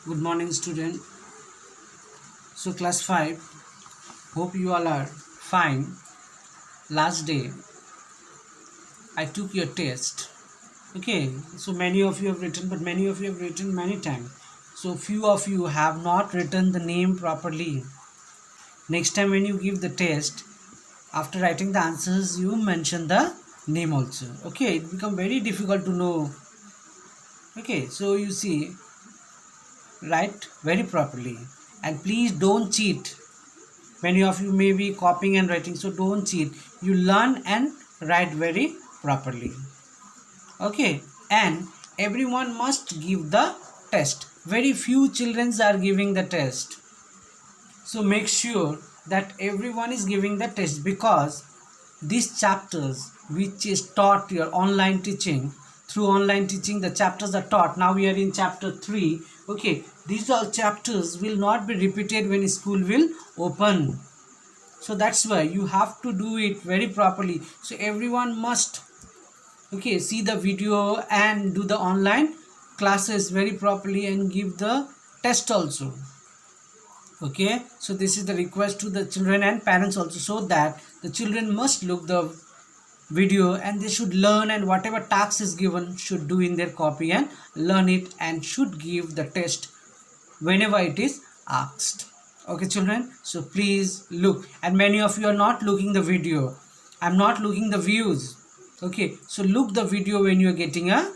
Good morning, student. So, class 5, hope you all are fine. Last day, I took your test. Okay, so many of you have written, but many of you have written many times. So, few of you have not written the name properly. Next time, when you give the test, after writing the answers, you mention the name also. Okay, it become very difficult to know. Okay, so you see, write very properly, and please don't cheat. Many of you may be copying and writing, so don't cheat. You learn and write very properly. Okay, and everyone must give the test. Very few children are giving the test, so make sure that everyone is giving the test, because these chapters which is taught your online teaching, through online teaching the chapters are taught. Now we are in chapter 3. Okay, these all chapters will not be repeated when school will open. So that's why you have to do it very properly. So everyone must see the video and do the online classes very properly and give the test also. Okay, so this is the request to the children and parents also, so that the children must look the video and they should learn, and whatever task is given should do in their copy and learn it, and should give the test whenever it is asked. Okay children, so please look, and many of you are not looking the video. I'm not looking the views. Okay, so look the video when you are getting a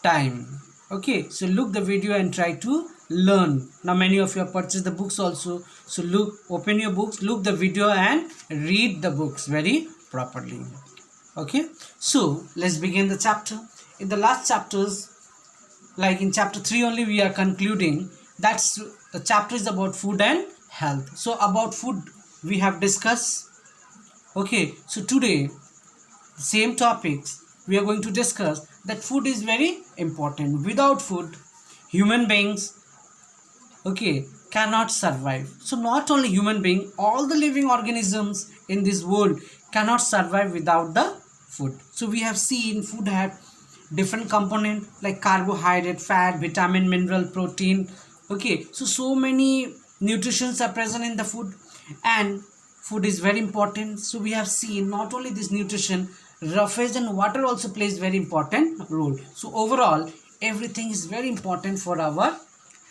time. Okay, so look the video and try to learn. Now many of you have purchased the books also, so look, open your books, look the video and read the books very properly. Okay, so let's begin the chapter. In the last chapters, like in chapter 3 only, we are concluding. That's the chapter is about food and health. So about food we have discussed. Okay, so today same topics we are going to discuss, that food is very important. Without food, human beings cannot survive. So not only human being, all the living organisms in this world cannot survive without the food. So we have seen food have different component like carbohydrate, fat, vitamin, mineral, protein. Okay, so many nutrients are present in the food, and food is very important. So we have seen not only this nutrition, roughage and water also plays very important role. So overall, everything is very important for our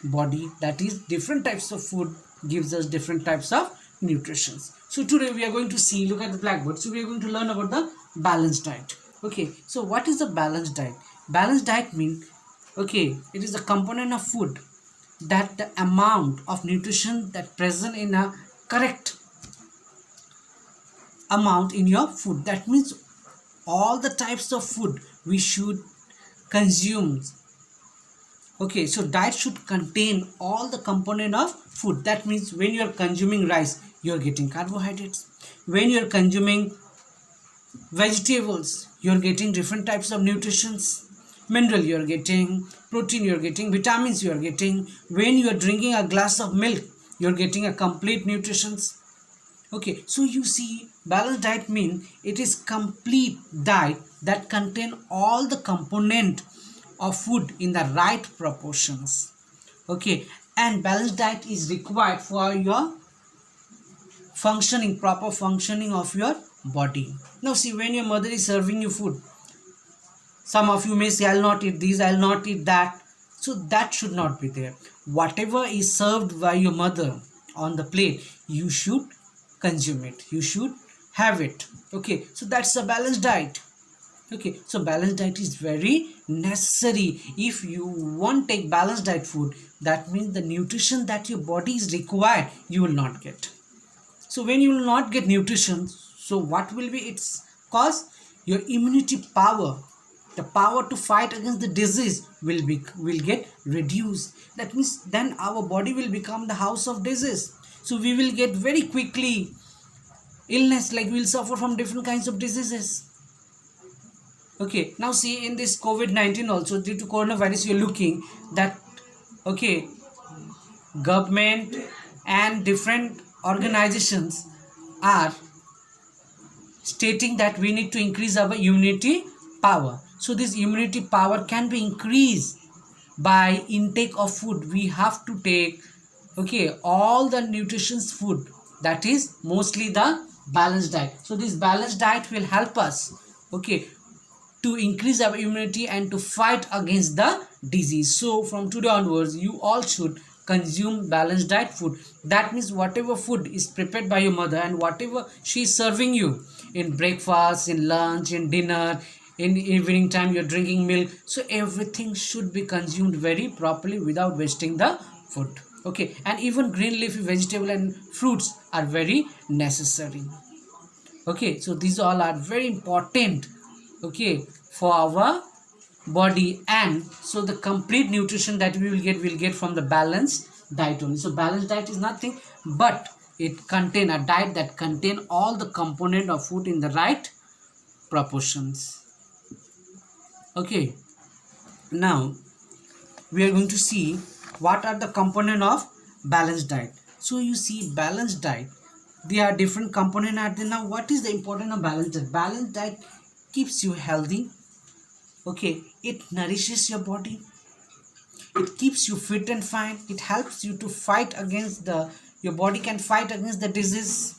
body. That is, different types of food gives us different types of nutrition. So today we are going to see, look at the blackboard. So we are going to learn about the balanced diet. Okay, so what is a balanced diet? Balanced diet means it is a component of food that the amount of nutrition that present in a correct amount in your food. That means all the types of food we should consume. Okay, so diet should contain all the component of food. That means when you are consuming rice, you are getting carbohydrates. When you are consuming vegetables, you are getting different types of nutritions. Mineral you are getting, protein you are getting, vitamins you are getting. When you are drinking a glass of milk, you are getting a complete nutritions. Okay, so you see, balanced diet means it is complete diet that contain all the component of food in the right proportions. Okay, and balanced diet is required for your functioning, proper functioning of your body. Now see, when your mother is serving you food, some of you may say, I'll not eat this, I'll not eat that. So that should not be there. Whatever is served by your mother on the plate, you should consume it, you should have it. Okay, so that's a balanced diet. Okay, so balanced diet is very necessary. If you won't take balanced diet food, that means the nutrition that your body is required, you will not get. So when you will not get nutrition, so what will be its cause? Your immunity power, the power to fight against the disease will get reduced. That means then our body will become the house of disease. So we will get very quickly illness, like we will suffer from different kinds of diseases. Okay, now see, in this COVID-19 also, due to coronavirus, you're looking that government and different organizations are stating that we need to increase our immunity power. So this immunity power can be increased by intake of food we have to take, okay, all the nutritious food, that is mostly the balanced diet. So this balanced diet will help us, okay, to increase our immunity and to fight against the disease. So from today onwards you all should consume balanced diet food. That means whatever food is prepared by your mother and whatever she is serving you in breakfast, in lunch, in dinner, in evening time you're drinking milk, so everything should be consumed very properly without wasting the food. Okay, and even green leafy vegetable and fruits are very necessary. Okay, so these all are very important, okay, for our body. And so the complete nutrition that we will get from the balanced diet only. So balanced diet is nothing but it contain a diet that contain all the component of food in the right proportions. Okay, now we are going to see what are the component of balanced diet. So you see balanced diet, there are different component are there. Now what is the importance of balanced diet? Balanced diet keeps you healthy, okay, it nourishes your body, it keeps you fit and fine, it helps you to fight against the, your body can fight against the disease.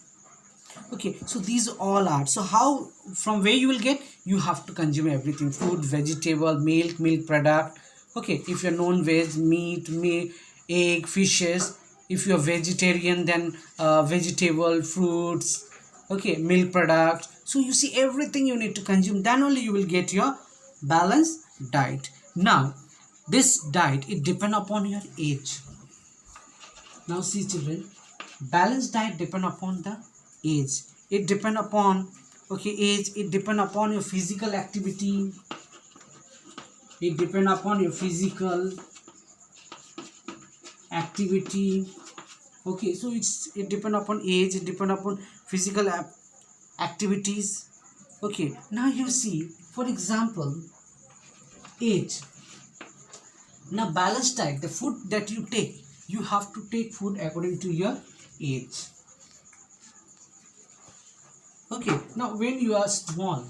Okay, so these all are, so how, from where you will get, you have to consume everything, food, vegetable, milk product. Okay, if you're non-veg, meat, egg, fishes. If you're vegetarian, then vegetable, fruits, okay, milk products. So you see everything you need to consume, then only you will get your balanced diet. Now this diet, it depend upon your age. Now see children, balanced diet depend upon the age, it depend upon, okay, age, it depend upon your physical activity, it depend upon your physical activity. Okay, so it depend upon age, it depend upon physical activities. Okay, now you see, for example, age. Now balanced diet, the food that you take, you have to take food according to your age. Okay, now when you are small,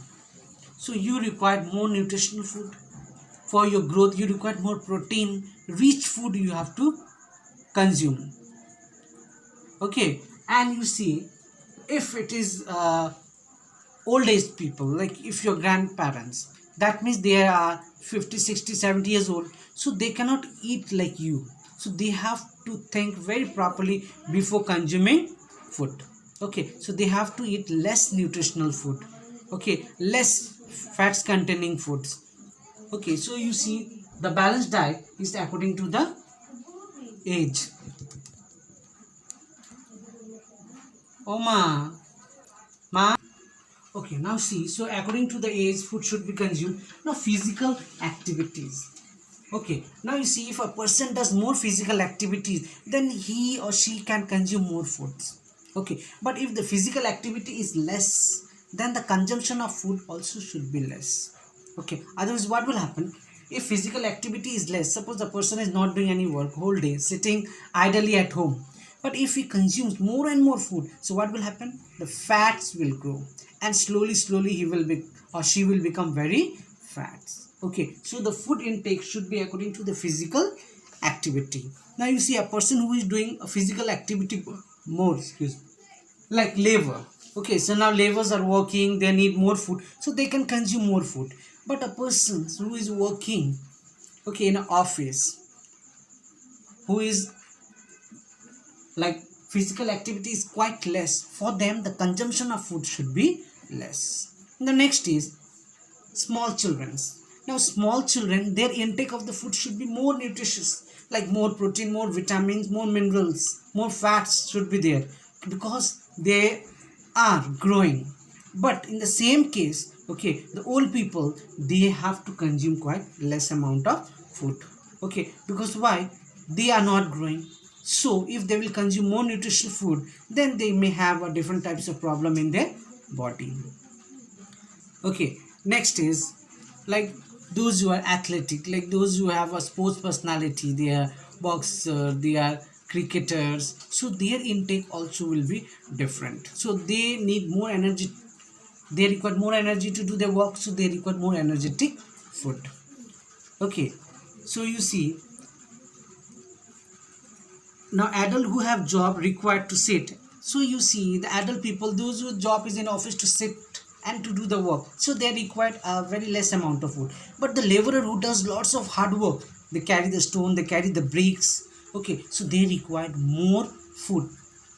so you require more nutritional food for your growth, you require more protein rich food you have to consume. Okay, and you see, if it is old age people, like if your grandparents, that means they are 50, 60, 70 years old, so they cannot eat like you, so they have to think very properly before consuming food. Okay, so they have to eat less nutritional food, okay, less fats containing foods. Okay, so you see the balanced diet is according to the age. Oma ma. Okay, now see, so according to the age food should be consumed. Now physical activities. Okay, now you see, if a person does more physical activities, then he or she can consume more foods. Okay, but if the physical activity is less, then the consumption of food also should be less. Okay, otherwise what will happen, if physical activity is less, suppose the person is not doing any work whole day, sitting idly at home, but if he consumes more and more food, so what will happen, the fats will grow and slowly he will be or she will become very fat. Okay, so the food intake should be according to the physical activity. Now you see, a person who is doing a physical activity more, excuse me, like labor. Okay, so now laborers are working, they need more food, so they can consume more food. But a person who is working, okay, in an office, who is like physical activity is quite less, for them the consumption of food should be less. The next is small children. Now small children, their intake of the food should be more nutritious, like more protein, more vitamins, more minerals, more fats should be there, because they are growing. But in the same case, okay, the old people, they have to consume quite less amount of food. Okay, because why, they are not growing, so if they will consume more nutritional food, then they may have a different types of problem in their body. Okay, next is like those who are athletic, like those who have a sports personality, they are boxer, they are cricketers, so their intake also will be different, so they need more energy, they require more energy to do their work, so they require more energetic food. Okay, so you see, Now adult who have job required to sit, so you see the adult people, those whose job is in office to sit and to do the work, so they required a very less amount of food. But the laborer who does lots of hard work, they carry the stone, they carry the bricks, okay, so they required more food.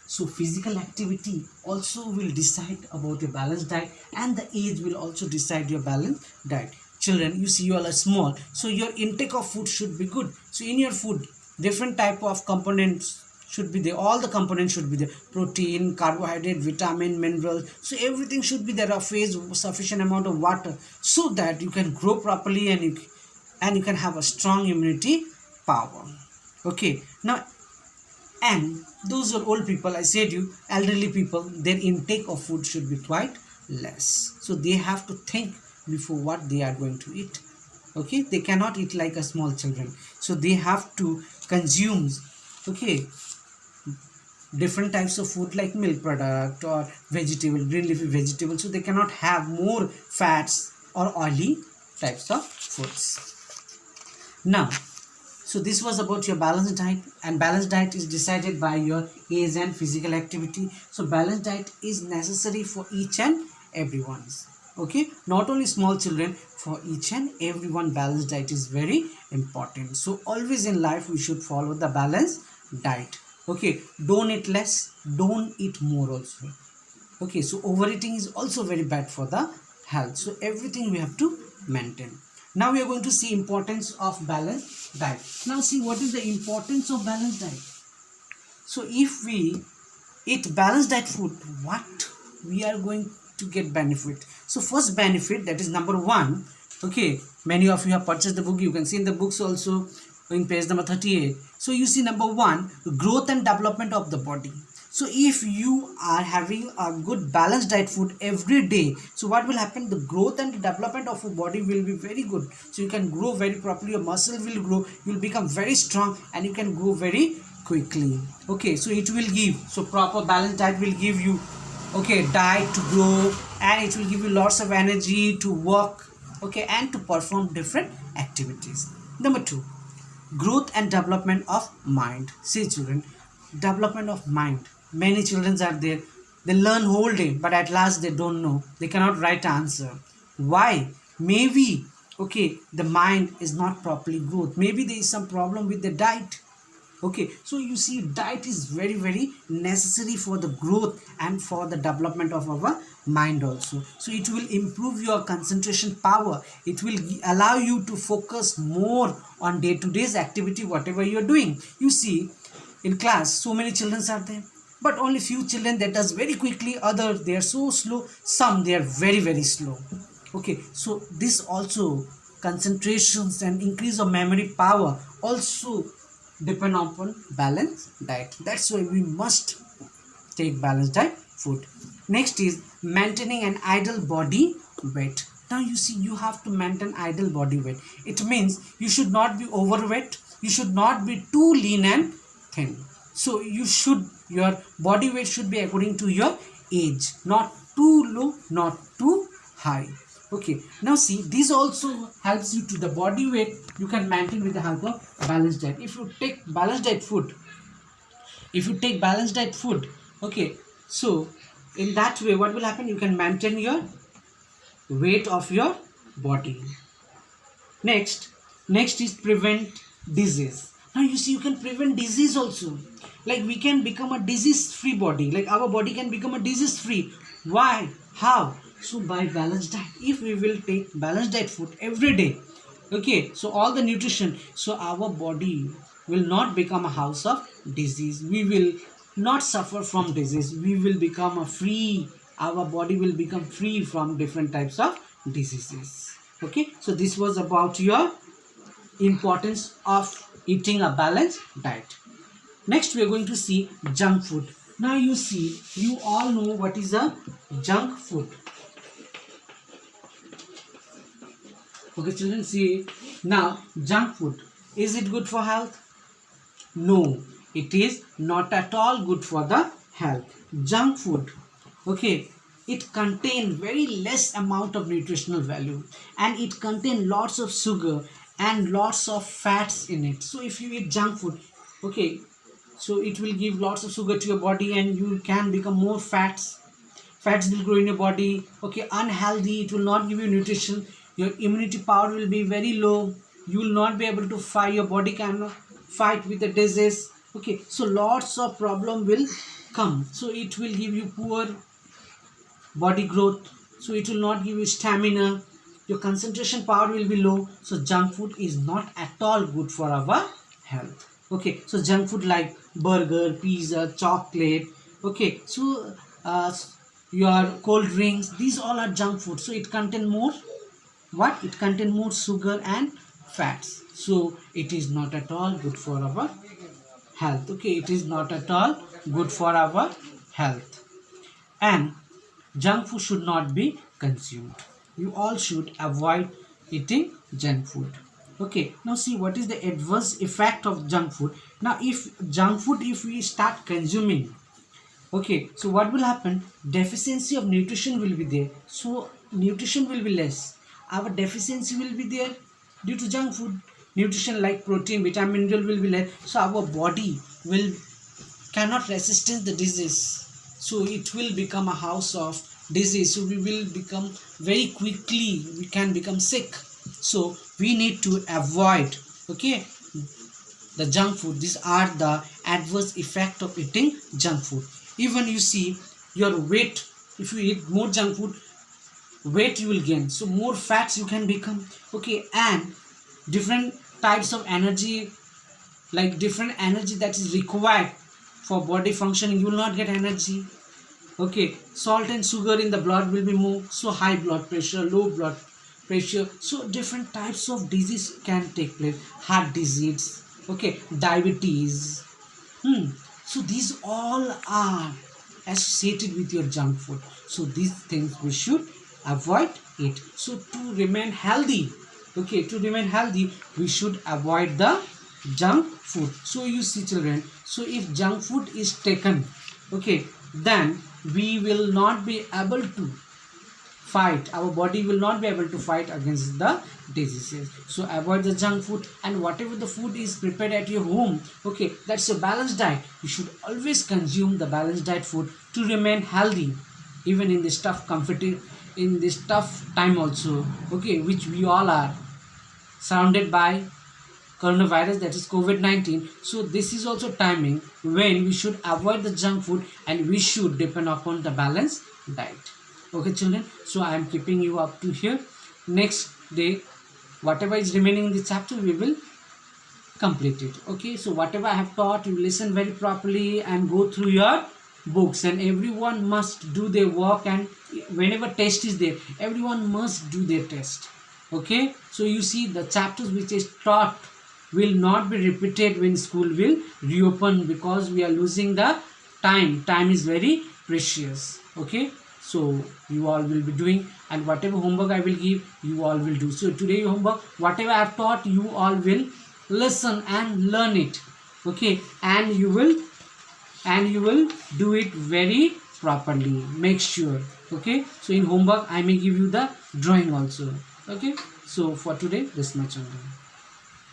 So physical activity also will decide about your balanced diet, and the age will also decide your balanced diet. Children, you see you all are small, so your intake of food should be good. So in your food, different type of components should be there. All the components should be there: protein, carbohydrate, vitamin, minerals. So everything should be there. A phase, sufficient amount of water, so that you can grow properly, and you can have a strong immunity power. Okay, now, and those are old people, I said you, elderly people, their intake of food should be quite less, so they have to think before what they are going to eat. Okay, they cannot eat like a small children, so they have to consume, okay, different types of food like milk product or vegetable, green leafy vegetable, so they cannot have more fats or oily types of foods. Now, so this was about your balanced diet, and balanced diet is decided by your age and physical activity. So balanced diet is necessary for each and everyone's. Okay, not only small children, for each and everyone balanced diet is very important. So always in life we should follow the balanced diet. Okay, don't eat less, don't eat more also. Okay, so overeating is also very bad for the health. So everything we have to maintain. Now we are going to see importance of balanced diet. Now see what is the importance of balanced diet. So if we eat balanced diet food, what we are going to get benefit. So first benefit, that is number one. Okay, many of you have purchased the book. You can see in the books also in page number 38. So you see number one, growth and development of the body. So if you are having a good balanced diet food every day, so what will happen? The growth and development of your body will be very good. So you can grow very properly, your muscle will grow, you will become very strong, and you can grow very quickly. Okay, so it will give, so proper balanced diet will give you, okay, diet to grow, and it will give you lots of energy to work, okay, and to perform different activities. Number two, growth and development of mind. See children, development of mind, many children are there, they learn whole day, but at last they don't know, they cannot write answer. Why? Maybe, okay, the mind is not properly growth, maybe there is some problem with the diet. Okay, so you see diet is very very necessary for the growth and for the development of our mind also. So it will improve your concentration power, it will allow you to focus more on day-to-day activity whatever you are doing. You see in class so many children are there, but only few children that does very quickly, others they are so slow, some they are very very slow. Okay, so this also concentrations and increase of memory power also depend upon balanced diet. That's why we must take balanced diet food. Next is maintaining an ideal body weight. Now you see you have to maintain ideal body weight. It means you should not be overweight, you should not be too lean and thin. So you should, your body weight should be according to your age, not too low, not too high. Okay, now see this also helps you to the body weight you can maintain with the help of balanced diet. If you take balanced diet food, okay, so in that way what will happen, you can maintain your weight of your body. Next is prevent disease. Now you see you can prevent disease also, like we can become a disease free body, like our body can become a disease free. Why? How? So by balanced diet, if we will take balanced diet food every day, okay, so all the nutrition, so our body will not become a house of disease, we will not suffer from disease, we will become a free, our body will become free from different types of diseases. Okay, so this was about your importance of eating a balanced diet. Next we are going to see junk food. Now you see, you all know what is a junk food. Okay children, see now junk food, is it good for health? No, it is not at all good for the health. Junk food, okay, it contains very less amount of nutritional value, and it contains lots of sugar and lots of fats in it. So if you eat junk food, okay, so it will give lots of sugar to your body and you can become more fats will grow in your body. Okay, unhealthy, it will not give you nutrition, your immunity power will be very low, you will not be able to fight, your body cannot fight with the disease. Okay, so lots of problem will come, so it will give you poor body growth, so it will not give you stamina, your concentration power will be low. So junk food is not at all good for our health. Okay, so junk food like burger, pizza, chocolate, okay, so your cold drinks, these all are junk food, so it contain more what, it contain more sugar and fats, so it is not at all good for our health. Okay, it is not at all good for our health, and junk food should not be consumed. You all should avoid eating junk food. Okay, now see what is the adverse effect of junk food. Now if junk food, if we start consuming, okay, so what will happen, deficiency of nutrition will be there, so nutrition will be less, our deficiency will be there due to junk food, nutrition like protein, vitamin, mineral will be less, so our body will cannot resist the disease, so it will become a house of disease, so we will become very quickly, we can become sick, so we need to avoid, okay, the junk food. These are the adverse effect of eating junk food. Even you see your weight, if you eat more junk food, weight you will gain, so more fats you can become. Okay, and different types of energy, like different energy that is required for body functioning, you will not get energy. Okay, salt and sugar in the blood will be more, so high blood pressure, low blood pressure, so different types of disease can take place, heart disease, okay, diabetes. So these all are associated with your junk food, so these things we should avoid it. So to remain healthy, okay, to remain healthy, we should avoid the junk food. So you see children, so if junk food is taken, okay, then we will not be able to fight, our body will not be able to fight against the diseases. So avoid the junk food, and whatever the food is prepared at your home, okay, that's a balanced diet, you should always consume the balanced diet food to remain healthy, even in this tough in this tough time also, okay, which we all are surrounded by coronavirus, that is COVID-19. So this is also timing when we should avoid the junk food and we should depend upon the balanced diet. Okay children, so I am keeping you up to here. Next day, whatever is remaining in the chapter, we will complete it. Okay, so whatever I have taught, you listen very properly and go through your books, and everyone must do their work, and whenever test is there, everyone must do their test. Okay, so you see the chapters which is taught will not be repeated when school will reopen, because we are losing the time is very precious. Okay, so you all will be doing, and whatever homework I will give, you all will do. So today homework, whatever I have taught, you all will listen and learn it. Okay, and you will do it very properly, make sure. Okay, so in homework I may give you the drawing also. Okay, so for today this much only.